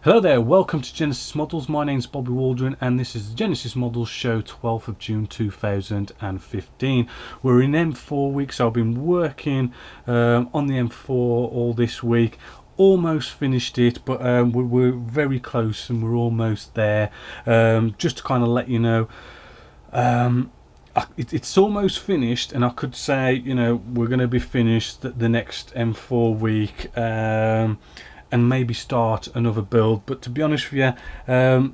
Hello there, welcome to Genesis Models. My name's Bobby Waldron and this is the Genesis Models show 12th of June 2015. We're in M4 week, so I've been working on the M4 all this week. Almost finished it, but we're very close and we're almost there. Just to kind of let you know, it's almost finished, and I could say, you know, we're going to be finished the next M4 week. And maybe start another build, but to be honest with you,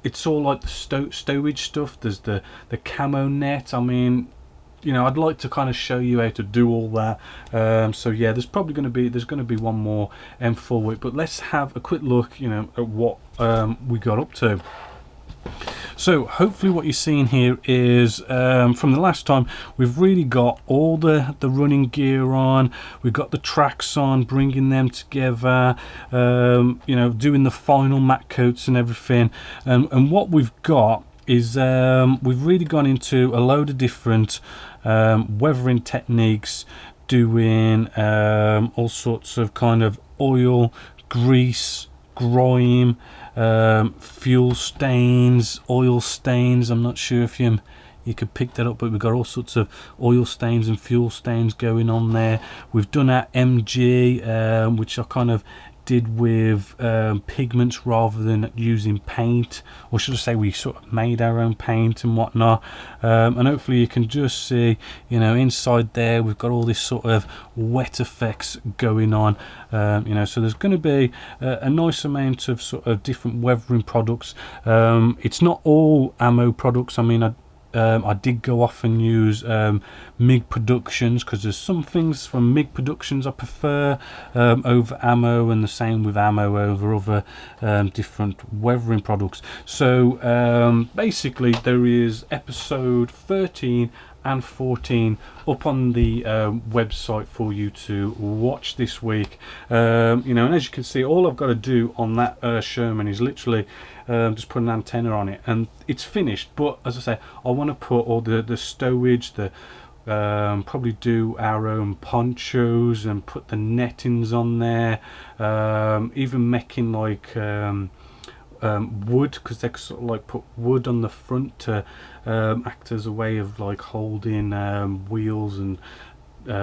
it's all like the stowage stuff. There's the camo net. I mean, you know, I'd like to kind of show you how to do all that. So yeah, there's going to be one more M4 week, but let's have a quick look, you know, at what we got up to. So hopefully what you're seeing here is from the last time, we've really got all the running gear on, we've got the tracks on, bringing them together, you know, doing the final matte coats and everything, and what we've got is we've really gone into a load of different weathering techniques, doing all sorts of kind of oil, grease, grime, fuel stains, oil stains. I'm not sure if you could pick that up, but we've got all sorts of oil stains and fuel stains going on there. We've done our MG, which I kind of did with pigments rather than using paint, or should I say we sort of made our own paint and whatnot. And hopefully you can just see, you know, inside there we've got all this sort of wet effects going on. You know, so there's going to be a nice amount of sort of different weathering products. It's not all ammo products. I mean, I did go off and use MIG Productions, because there's some things from MIG Productions I prefer over ammo, and the same with ammo over other different weathering products. So basically there is episode 13 and 14 up on the website for you to watch this week. You know, and as you can see, all I've got to do on that Sherman is literally just put an antenna on it and it's finished. But as I say, I want to put all the stowage, probably do our own ponchos and put the nettings on there, even making like wood, because they sort of like put wood on the front to act as a way of like holding wheels and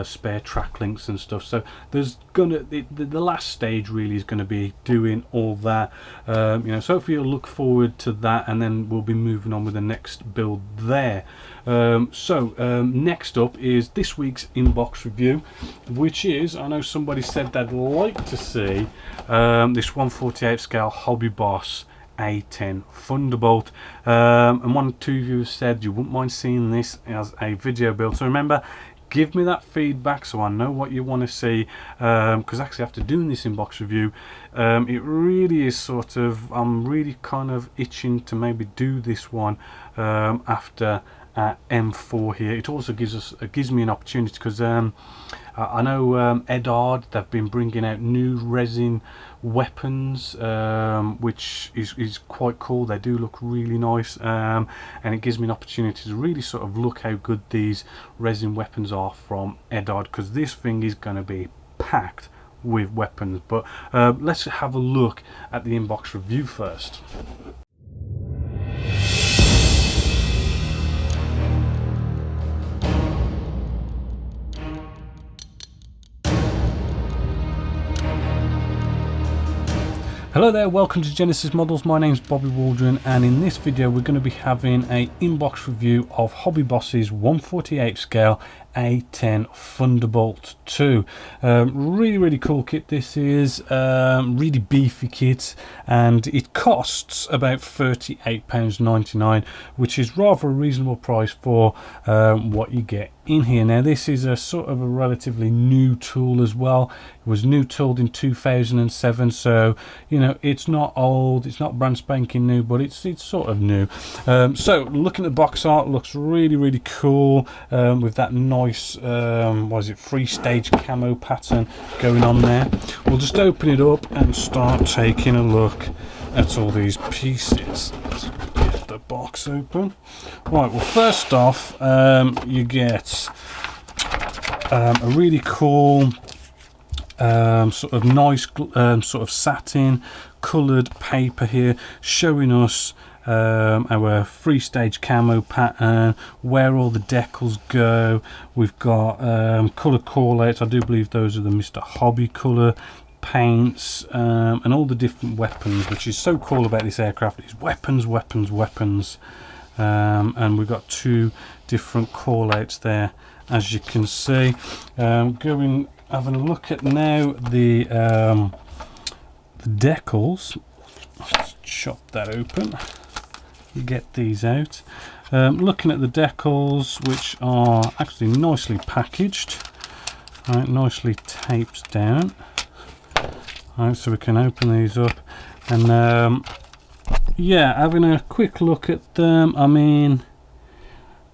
spare track links and stuff. So there's the last stage really is going to be doing all that. You know, so hopefully you'll look forward to that, and then we'll be moving on with the next build there. Next up is this week's inbox review, which is, I know somebody said they'd like to see this 1/48 scale Hobby Boss A10 Thunderbolt, and one or two of you said you wouldn't mind seeing this as a video build. So remember, give me that feedback so I know what you want to see, because actually after doing this inbox review, it really is sort of, I'm really kind of itching to maybe do this one after M4 here. It also gives me an opportunity, because I know Edard, they've been bringing out new resin weapons, which is quite cool. They do look really nice, and it gives me an opportunity to really sort of look how good these resin weapons are from Edard, because this thing is going to be packed with weapons. But let's have a look at the inbox review first. Hello there, welcome to Genesis Models. My name's Bobby Waldron, and in this video we're going to be having a inbox review of Hobby Boss's 1/48 scale A10 Thunderbolt 2. Really cool kit this is, really beefy kit, and it costs about £38.99, which is rather a reasonable price for what you get in here. Now this is a sort of a relatively new tool as well. It was new tooled in 2007, so you know, it's not old, it's not brand spanking new, but it's sort of new. So looking at the box art, looks really cool, with that nice what is it, 3-stage camo pattern going on there. We'll just open it up and start taking a look at all these pieces. Let's get the box open. Right, well first off, you get a really cool sort of nice sort of satin coloured paper here, showing us our 3-stage camo pattern, where all the decals go. We've got colour callouts. I do believe those are the Mr. Hobby colour paints, and all the different weapons, which is so cool about this aircraft. Is weapons, weapons, weapons. And we've got 2 different callouts there, as you can see. Having a look at now the decals. Let's chop that open. Get these out. Looking at the decals, which are actually nicely packaged, right, nicely taped down. Right, so we can open these up, and yeah, having a quick look at them. I mean,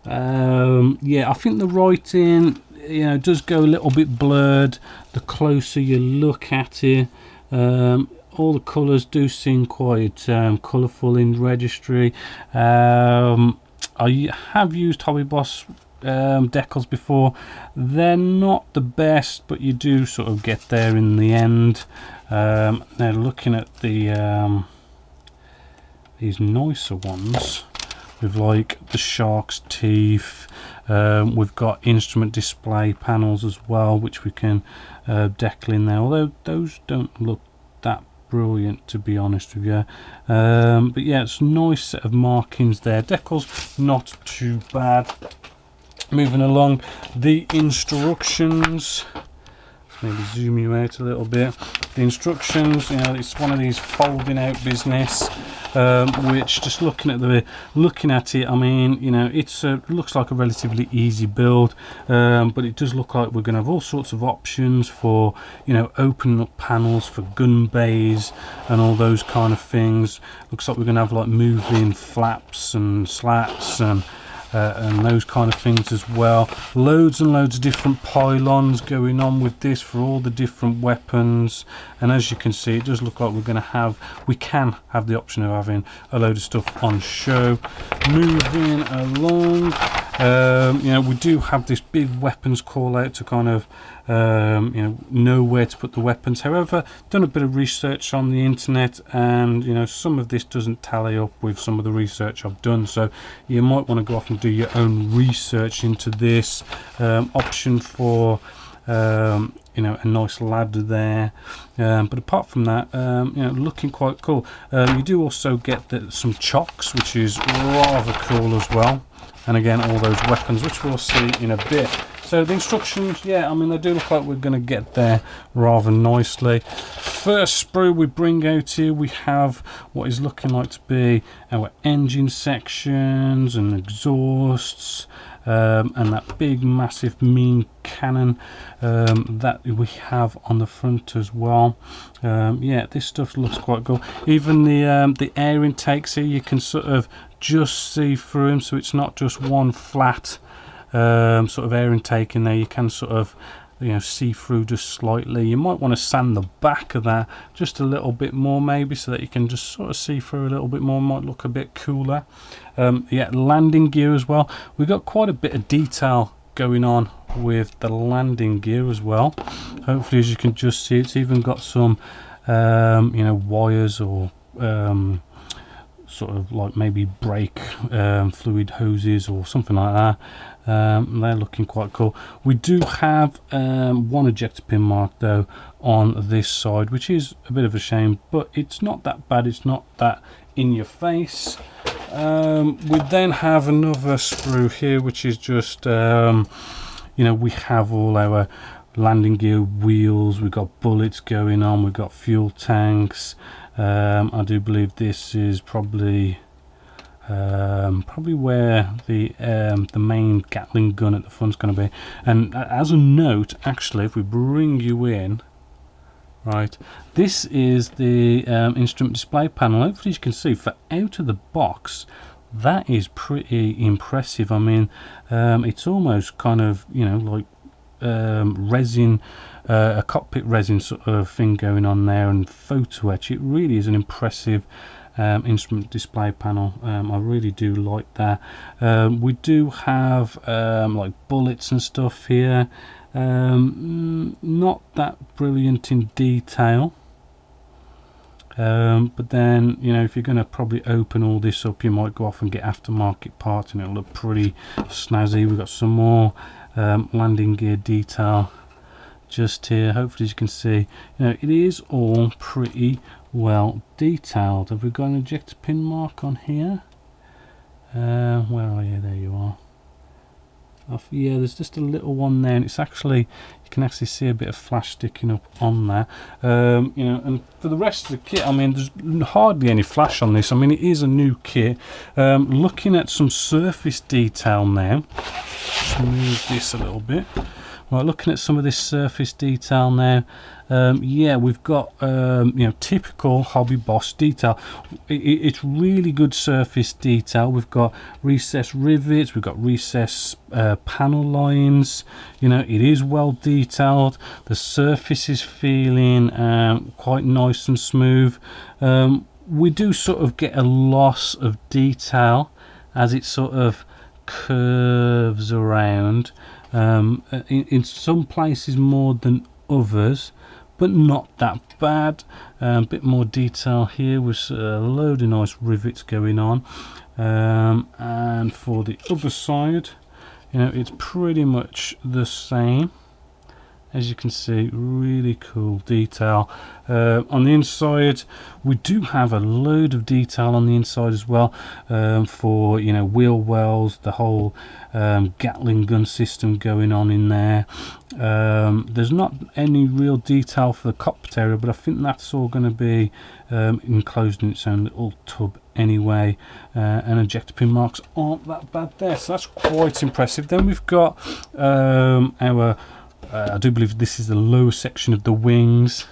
yeah, I think the writing, you know, does go a little bit blurred the closer you look at it. All the colours do seem quite colourful in registry. I have used Hobby Boss decals before. They're not the best, but you do sort of get there in the end. Now looking at the these nicer ones with like the shark's teeth, we've got instrument display panels as well, which we can decal in there, although those don't look that brilliant, to be honest with you. But yeah, it's a nice set of markings there. Decals not too bad. Moving along, the instructions. Maybe zoom you out a little bit. The instructions, you know, it's one of these folding out business, which just looking at it, I mean, you know, it's looks like a relatively easy build, but it does look like we're going to have all sorts of options for, you know, opening up panels for gun bays and all those kind of things. Looks like we're going to have like moving flaps and slats and those kind of things as well. Loads and loads of different pylons going on with this for all the different weapons, and as you can see, it does look like we can have the option of having a load of stuff on show. Moving along, you know, we do have this big weapons call out to kind of you know where to put the weapons. However, done a bit of research on the internet, and you know, some of this doesn't tally up with some of the research I've done, so you might want to go off and do your own research into this. Option for you know, a nice ladder there, but apart from that, you know, looking quite cool. You do also get some chocks, which is rather cool as well, and again, all those weapons, which we'll see in a bit. So the instructions, yeah, I mean, they do look like we're going to get there rather nicely. First sprue we bring out here, we have what is looking like to be our engine sections and exhausts, and that big massive mean cannon that we have on the front as well. Yeah, this stuff looks quite cool. Even the air intakes here, you can sort of just see through them, so it's not just one flat sort of air intake in there. You can sort of, you know, see through just slightly. You might want to sand the back of that just a little bit more, maybe, so that you can just sort of see through a little bit more. Might look a bit cooler. Yeah, landing gear as well. We've got quite a bit of detail going on with the landing gear as well. Hopefully, as you can just see, it's even got some you know, wires or sort of like maybe brake fluid hoses or something like that. They're looking quite cool. We do have one ejector pin mark though on this side, which is a bit of a shame, but it's not that bad. It's not that in your face. We then have another sprue here, which is just you know, we have all our landing gear wheels, we've got bullets going on, we've got fuel tanks. I do believe this is probably where the main Gatling gun at the front's going to be. And as a note, actually, if we bring you in, right, this is the instrument display panel. Hopefully you can see, for out of the box, that is pretty impressive. I mean, it's almost kind of, you know, like resin, a cockpit resin sort of thing going on there, and photo etch. It really is an impressive instrument display panel. I really do like that. We do have like bullets and stuff here. Not that brilliant in detail. But then, you know, if you're going to probably open all this up, you might go off and get aftermarket parts and it'll look pretty snazzy. We've got some more landing gear detail just here. Hopefully, as you can see, you know, it is all pretty well detailed. Have we got an ejector pin mark on here? Where are you? There you are. Yeah, there's just a little one there, and it's actually, you can actually see a bit of flash sticking up on there. You know, and for the rest of the kit, I mean, there's hardly any flash on this. I mean, it is a new kit. Looking at some surface detail now, let's move this a little bit. Right, looking at some of this surface detail now, yeah, we've got you know, typical Hobby Boss detail. It's really good surface detail. We've got recessed rivets, we've got recessed panel lines. You know, it is well detailed. The surface is feeling quite nice and smooth. We do sort of get a loss of detail as it sort of curves around. In some places more than others, but not that bad. A bit more detail here with a load of nice rivets going on, and for the other side, you know, it's pretty much the same. As you can see, really cool detail. On the inside, we do have a load of detail on the inside as well, for, you know, wheel wells, the whole Gatling gun system going on in there. There's not any real detail for the cockpit area, but I think that's all going to be enclosed in its own little tub anyway, and ejector pin marks aren't that bad there, so that's quite impressive. Then we've got our I do believe this is the lower section of the wings.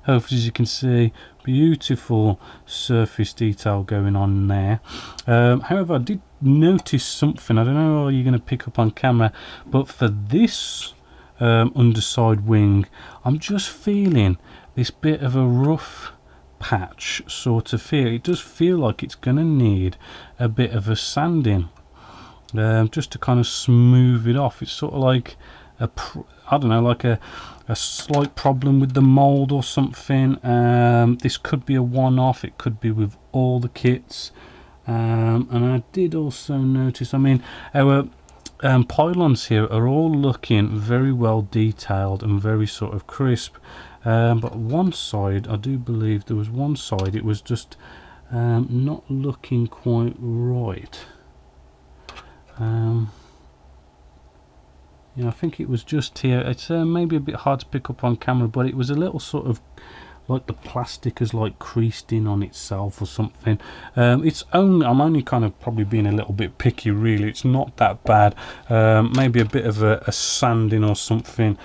Hopefully, as you can see, beautiful surface detail going on there. However, I did notice something. I don't know how you're going to pick up on camera, but for this underside wing, I'm just feeling this bit of a rough patch sort of feel. It does feel like it's going to need a bit of a sanding, just to kind of smooth it off. It's sort of like I don't know, like a slight problem with the mold or something. This could be a one-off, it could be with all the kits. And I did also notice, I mean, our pylons here are all looking very well detailed and very sort of crisp, but one side, I do believe there was one side, it was just not looking quite right. Yeah, I think it was just here. It's maybe a bit hard to pick up on camera, but it was a little sort of like the plastic has like creased in on itself or something. It's only, I'm only kind of probably being a little bit picky really. It's not that bad. Maybe a bit of a sanding or something,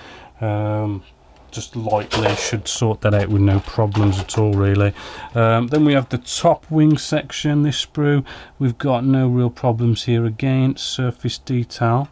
just lightly, should sort that out with no problems at all really. Then we have the top wing section. This sprue, we've got no real problems here. Again, surface detail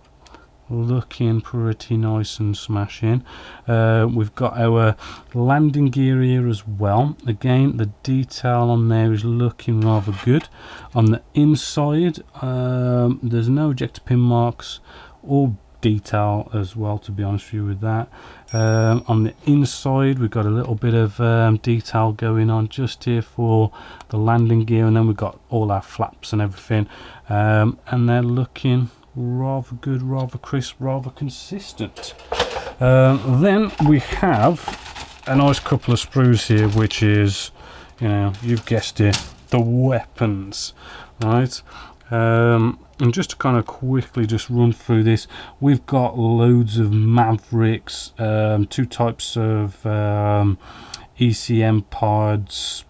looking pretty nice and smashing. We've got our landing gear here as well. Again, the detail on there is looking rather good. On the inside, there's no ejector pin marks or detail as well, to be honest with you with that. On the inside, we've got a little bit of detail going on just here for the landing gear, and then we've got all our flaps and everything, and they're looking rather good, rather crisp, rather consistent. Then we have a nice couple of sprues here, which is, you know, you've guessed it, the weapons, right? And just to kind of quickly just run through this, we've got loads of Mavericks, two types of ECM pods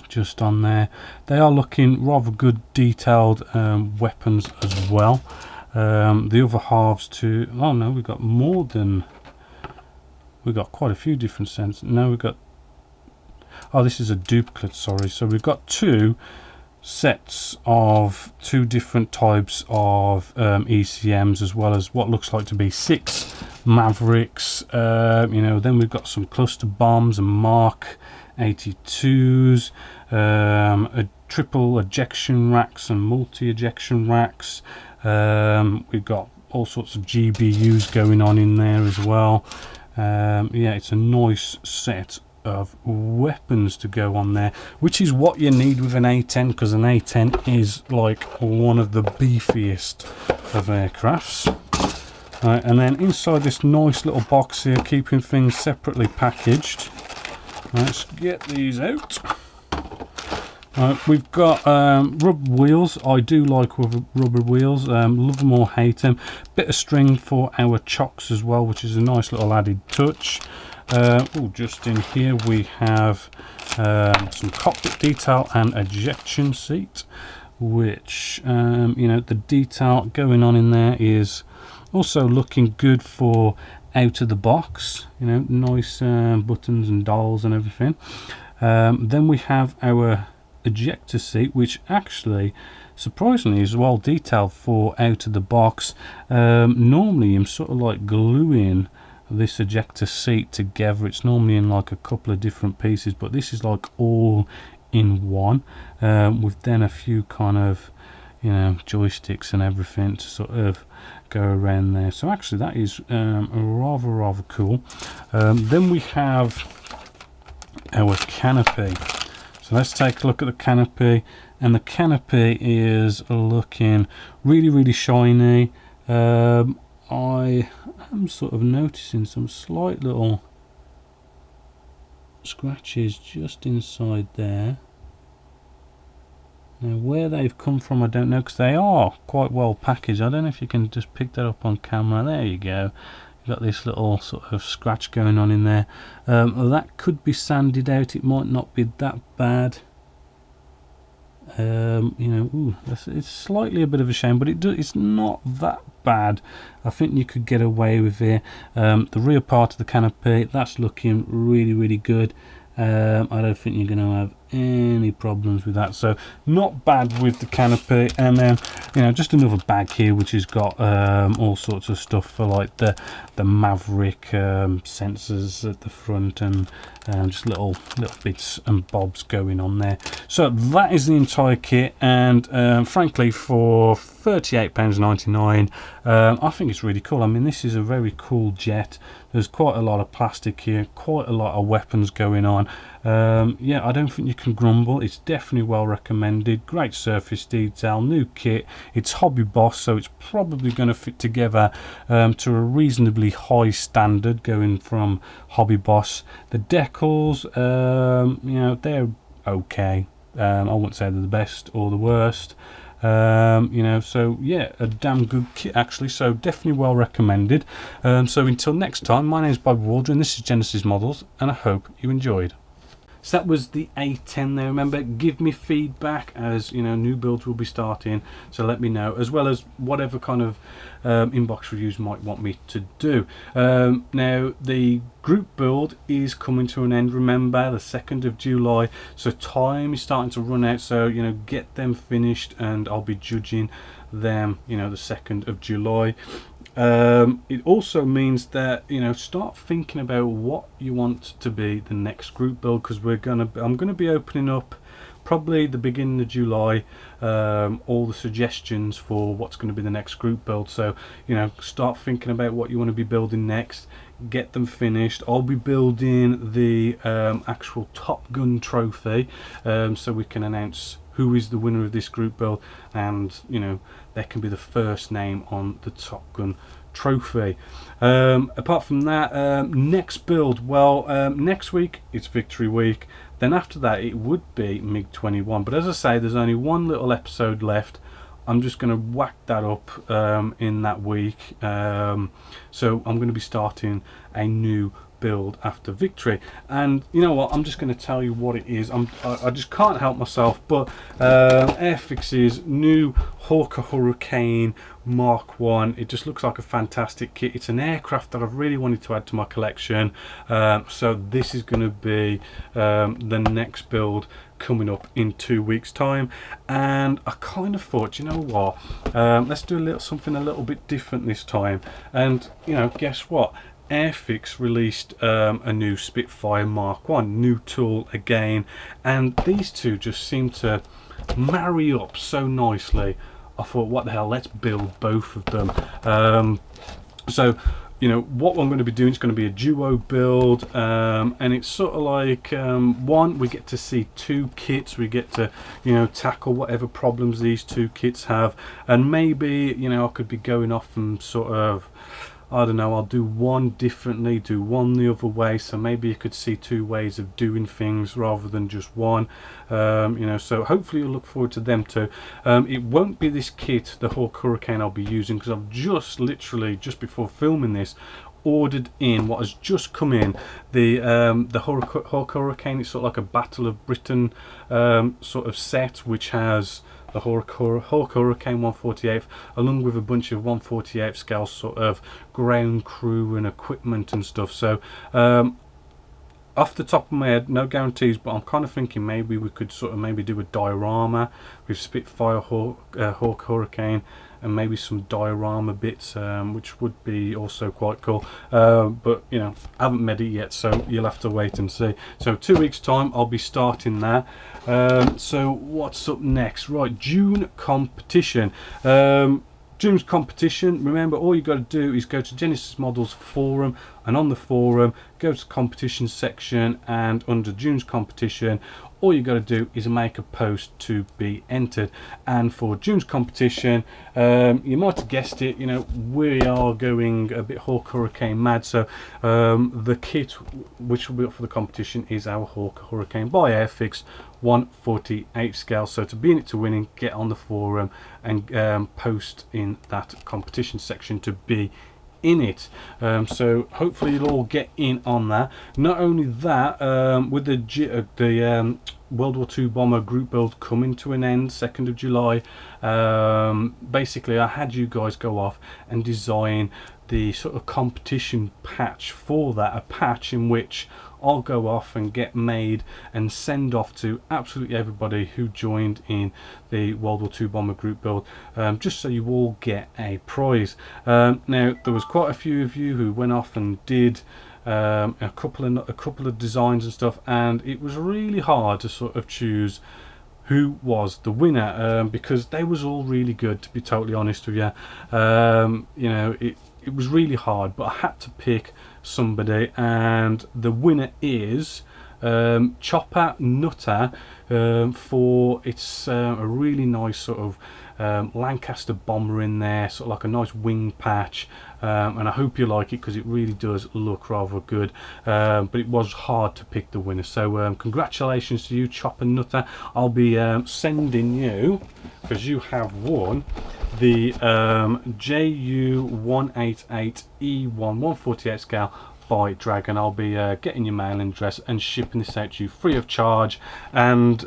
just on there. They are looking rather good detailed weapons as well. The other halves too, oh no, we've got more than, we've got quite a few different sets. No, we've got, oh, this is a duplicate, sorry. So we've got two sets of two different types of ECMs, as well as what looks like to be 6 Mavericks. You know, then we've got some cluster bombs and Mark 82s, a triple ejection racks and multi ejection racks. We've got all sorts of GBUs going on in there as well. Yeah, it's a nice set of weapons to go on there, which is what you need with an A10, because an A10 is like one of the beefiest of aircrafts. Right, and then inside this nice little box here, keeping things separately packaged. Let's get these out. We've got rubber wheels. I do like rubber wheels, love them or hate them. Bit of string for our chocks as well, which is a nice little added touch. Just in here we have some cockpit detail and ejection seat, which you know, the detail going on in there is also looking good for out of the box, you know, nice buttons and dials and everything. Then we have our ejector seat, which actually surprisingly is well detailed for out of the box. Normally I'm sort of like gluing this ejector seat together. It's normally in like a couple of different pieces, but this is like all in one, with then a few kind of, you know, joysticks and everything to sort of go around there. So actually that is rather cool. Then we have our canopy. So let's take a look at the canopy, and the canopy is looking really shiny. I am sort of noticing some slight little scratches just inside there. Now where they've come from I don't know, because they are quite well packaged. I don't know if you can just pick that up on camera. There you go. You've got this little sort of scratch going on in there. That could be sanded out. It might not be that bad. You know, it's slightly a bit of a shame, but it's not that bad. I think you could get away with it. The rear part of the canopy, that's looking really good. I don't think you're going to have any problems with that, so not bad with the canopy. And then, you know, just another bag here which has got all sorts of stuff for like the Maverick sensors at the front, and just little bits and bobs going on there. So that is the entire kit, and frankly for £38.99 I think it's really cool. I mean, this is a very cool jet. There's quite a lot of plastic here, quite a lot of weapons going on. Yeah, I don't think you can grumble. It's definitely well recommended. Great surface detail, new kit. It's Hobby Boss, so it's probably going to fit together to a reasonably high standard, going from Hobby Boss. The decals, you know, they're okay. I wouldn't say they're the best or the worst. You know, so yeah, a damn good kit actually, so definitely well recommended. So until next time, my name is Bob Waldron, this is Genessis-Models, and I hope you enjoyed. So that was the A10 there. Remember, give me feedback, as you know, new builds will be starting, so let me know, as well as whatever kind of inbox reviews you might want me to do. Now the group build is coming to an end, remember, the 2nd of July, so time is starting to run out, so you know, get them finished and I'll be judging them, you know, the 2nd of July. It also means that, you know, start thinking about what you want to be the next group build, because I'm gonna be opening up probably the beginning of July all the suggestions for what's going to be the next group build. So you know, start thinking about what you want to be building next, get them finished. I'll be building the actual Top Gun trophy, so we can announce who is the winner of this group build, and you know, there can be the first name on the Top Gun trophy. Apart from that, next build, well, next week it's Victory Week, then after that it would be MiG-21, but as I say, there's only one little episode left. I'm just going to whack that up in that week, so I'm going to be starting a new build after Victory. And you know what, I'm just going to tell you what it is. I just can't help myself, but Airfix's new Hawker Hurricane Mark 1, it just looks like a fantastic kit. It's an aircraft that I've really wanted to add to my collection, so this is going to be the next build coming up in 2 weeks time. And I kind of thought, you know what, let's do something a little bit different this time. And you know, guess what, Airfix released a new Spitfire Mark 1, new tool again, and these two just seem to marry up so nicely. I thought, what the hell, let's build both of them. So you know what I'm going to be doing is going to be a duo build, and it's sort of like one, we get to see two kits, we get to, you know, tackle whatever problems these two kits have, and maybe, you know, I could be going off and sort of, I don't know, I'll do one differently, do one the other way, so maybe you could see two ways of doing things rather than just one. You know, so hopefully you'll look forward to them too. It won't be this kit, the Hawk Hurricane, I'll be using, because I've just literally, just before filming this, ordered in what has just come in, the Hawk Hurricane. It's sort of like a Battle of Britain sort of set, which has the Hawk Hurricane 148th along with a bunch of 148th scale sort of ground crew and equipment and stuff. So off the top of my head, no guarantees, but I'm kind of thinking maybe we could sort of maybe do a diorama with Spitfire Hawk Hurricane and maybe some diorama bits, which would be also quite cool. But you know, I haven't made it yet, so you'll have to wait and see. So 2 weeks time I'll be starting that. So what's up next? Right, June competition. June's competition, remember, all you got to do is go to Genessis-Models forum, and on the forum go to the competition section, and under June's competition all you got to do is make a post to be entered. And for June's competition, you might have guessed it, you know, we are going a bit Hawk Hurricane mad. So the kit which will be up for the competition is our Hawk Hurricane by Airfix 148 scale. So to be in it to winning, get on the forum and post in that competition section to be in it. So hopefully you'll all get in on that. Not only that, with the World War II bomber group build coming to an end 2nd of July, basically I had you guys go off and design the sort of competition patch for that, a patch in which I'll go off and get made and send off to absolutely everybody who joined in the World War II bomber group build, just so you all get a prize. Now there was quite a few of you who went off and did a couple of designs and stuff, and it was really hard to sort of choose who was the winner, because they was all really good, to be totally honest with you. You know, it was really hard, but I had to pick somebody, and the winner is Chopper Nutter, for it's a really nice sort of Lancaster bomber in there, sort of like a nice wing patch, and I hope you like it because it really does look rather good, but it was hard to pick the winner. So congratulations to you, Chopper Nutter. I'll be sending you, because you have won, the JU188E1 148 scale by Dragon. I'll be getting your mailing address and shipping this out to you free of charge, and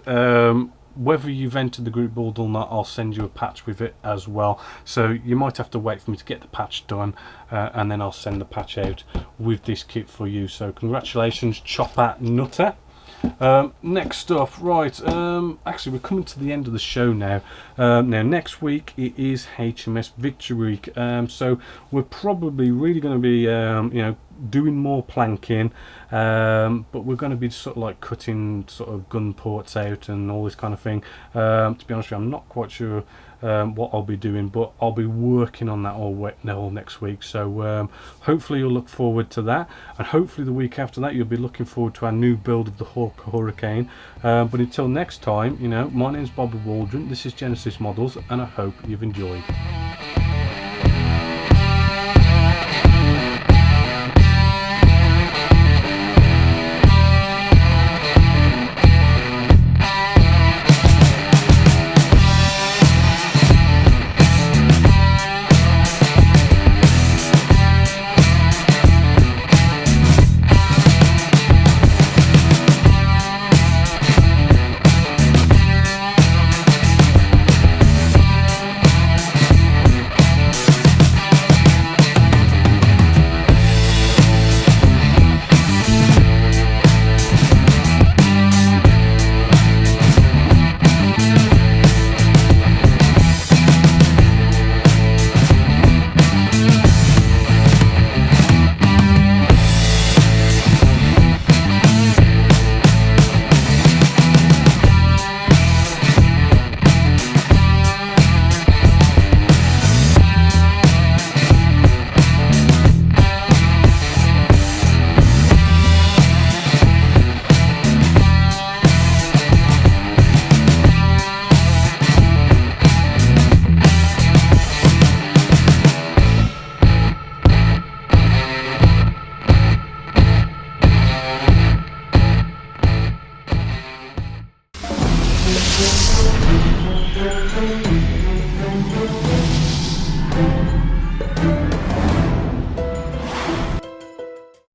whether you've entered the group build or not, I'll send you a patch with it as well. So you might have to wait for me to get the patch done, and then I'll send the patch out with this kit for you. So congratulations, Chopper Nutter. Next up, right, actually we're coming to the end of the show now. Now next week it is HMS Victory Week, so we're probably really going to be you know, doing more planking, but we're going to be sort of like cutting sort of gun ports out and all this kind of thing. To be honest with you, I'm not quite sure what I'll be doing, but I'll be working on that all next week. So hopefully you'll look forward to that, and hopefully the week after that you'll be looking forward to our new build of the Hawk Hurricane. But until next time, you know, my name's Bobby Waldron, this is Genessis Models, and I hope you've enjoyed.